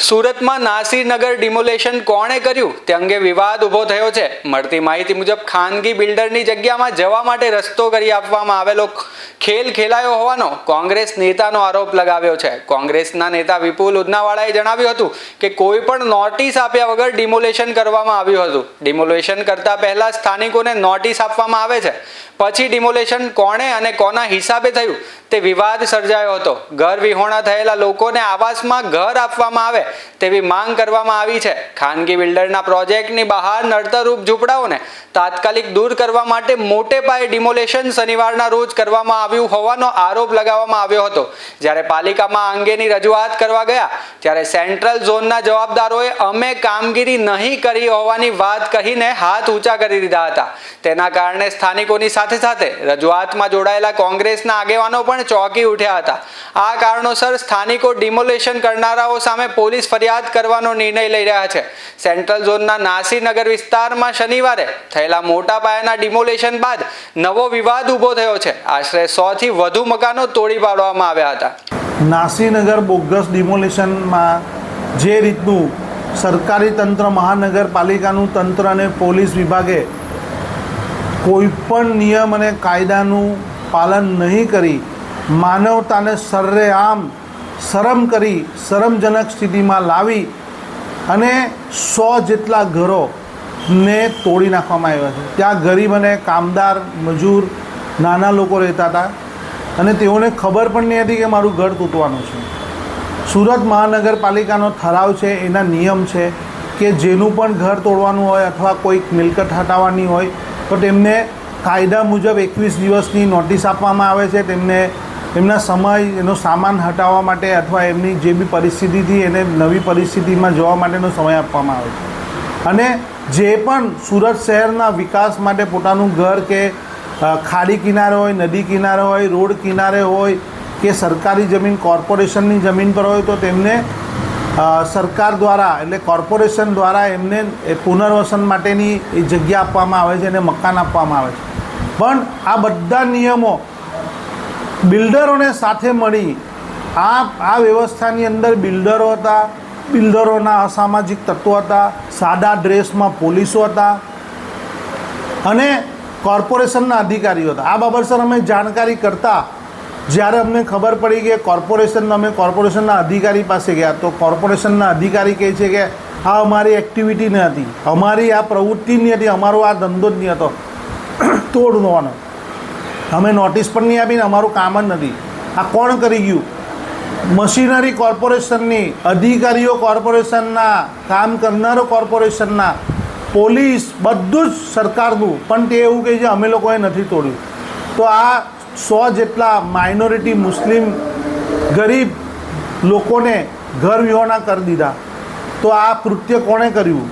સુરતમાં નાસીરનગર ડિમોલેશન કોણે કર્યું તે અંગે વિવાદ ઊભો થયો છે। મળતી માહિતી મુજબ ખાનગી બિલ્ડરની જગ્યામાં જવા માટે રસ્તો કરી આપવામાં આવેલો ખેલ ખેલાયો હોવાનો કોંગ્રેસ નેતાનો આરોપ લગાવ્યો છે। કોંગ્રેસના નેતા વિપુલ ઉદનાવાળાએ જણાવ્યું હતું કે કોઈ પણ નોટિસ આપ્યા વગર ડિમોલેશન કરવામાં આવ્યું હતું। ડિમોલેશન કરતા પહેલા સ્થાનિકોને નોટિસ આપવામાં આવે છે, પછી ડિમોલેશન કોણે અને કોના હિસાબે થયું તે વિવાદ સર્જાયો હતો। ઘર વિહોણા થયેલા લોકોને આવાસમાં ઘર આપવામાં આવે તેવી માંગ કરવામાં આવી છે। ખાનગી બિલ્ડરના પ્રોજેક્ટની બહાર નડતરરૂપ ઝૂંપડાઓને તાત્કાલિક દૂર કરવા માટે મોટે પાયે ડિમોલેશન શનિવારના રોજ કરવામાં આવ્યું હોવાનો આરોપ લગાવવામાં આવ્યો હતો। જ્યારે પાલિકામાં આ અંગેની રજૂઆત કરવા ગયા ત્યારે સેન્ટ્રલ ઝોનના જવાબદારોએ અમે કામગીરી નહીં કરી હોવાની વાત કહીને હાથ ઊંચા કરી દીધા હતા। તેના કારણે સ્થાનિકોની સાથે સાથે રજૂઆતમાં જોડાયેલા કોંગ્રેસના આગેવાનો પણ ચોંકી ઉઠ્યા હતા। આ કારણોસર સ્થાનિકો ડિમોલેશન કરનારાઓ સામે પોલીસ ફરિયાદ કરવાનો નિર્ણય લઈ રહ્યા છે। સેન્ટ્રલ ઝોનના નાસીરનગર વિસ્તારમાં શનિવારે થયેલા મોટા પાયાના ડિમોલેશન બાદ નવો વિવાદ ઊભો થયો છે। આશરે 100 થી વધુ મકાનો તોડી પાડવામાં આવ્યા હતા। નાસીરનગર બોગસ ડિમોલેશનમાં જે રીતનું સરકારી તંત્ર, મહાનગરપાલિકાનું તંત્ર અને પોલીસ વિભાગે કોઈપણ નિયમ અને કાયદાનું પાલન નહીં કરી માનવતાને સરેઆમ શરમ કરી શરમજનક સ્થિતિમાં લાવી અને 100 જેટલા ઘરોને તોડી નાખવામાં આવ્યા છે। ત્યાં ગરીબ અને કામદાર મજૂર નાના લોકો રહેતા હતા અને તેઓને ખબર પણ નહીં હતી કે મારું ઘર તૂટવાનું છે। સુરત મહાનગરપાલિકાનો ઠરાવ છે, એના નિયમ છે કે જેનું પણ ઘર તોડવાનું હોય અથવા કોઈક મિલકત હટાવવાની હોય તો તેમને કાયદા મુજબ 21 દિવસની નોટિસ આપવામાં આવે છે। તેમને એમના સમય, એનો સામાન હટાવવા માટે અથવા એમની જે બી પરિસ્થિતિથી એને નવી પરિસ્થિતિમાં જવા માટેનો સમય આપવામાં આવે છે। અને જે પણ સુરત શહેરના વિકાસ માટે પોતાનું ઘર કે ખાડી કિનારે હોય, નદી કિનારે હોય, રોડ કિનારે હોય કે સરકારી જમીન કોર્પોરેશનની જમીન પર હોય તો તેમને સરકાર દ્વારા એટલે કોર્પોરેશન દ્વારા એમને પુનર્વસન માટેની એ જગ્યા આપવામાં આવે છે અને મકાન આપવામાં આવે છે। પણ આ બધા નિયમો બિલ્ડરોને સાથે મળી આ વ્યવસ્થાની અંદર બિલ્ડરો હતા, બિલ્ડરોના અસામાજિક તત્વો હતા, સાદા ડ્રેસમાં પોલીસો હતા અને કોર્પોરેશનના અધિકારીઓ હતા। આ બાબતસર અમે જાણકારી કરતા જ્યારે અમને ખબર પડી કે અમે કોર્પોરેશનના અધિકારી પાસે ગયા તો કોર્પોરેશનના અધિકારી કહે છે કે આ અમારી એક્ટિવિટી ન હતી, અમારી આ પ્રવૃત્તિ નહીં હતી, અમારો આ ધંધો જ નહીં હતો તોડવાનો, અમે નોટિસ પણ નહીં આપીને અમારું કામ જ નથી। આ કોણ કરી ગયું? મશીનરી કોર્પોરેશનની, અધિકારીઓ કોર્પોરેશનના, કામ કરનારો કોર્પોરેશનના, પોલીસ, બધું જ સરકારનું, પણ તે એવું કહે છે અમે લોકોએ નથી તોડ્યું। તો આ 100 જેટલા માઇનોરિટી મુસ્લિમ ગરીબ લોકોને ઘર વિહોણા કરી દીધા। તો આ કૃત્ય કોણે કર્યું?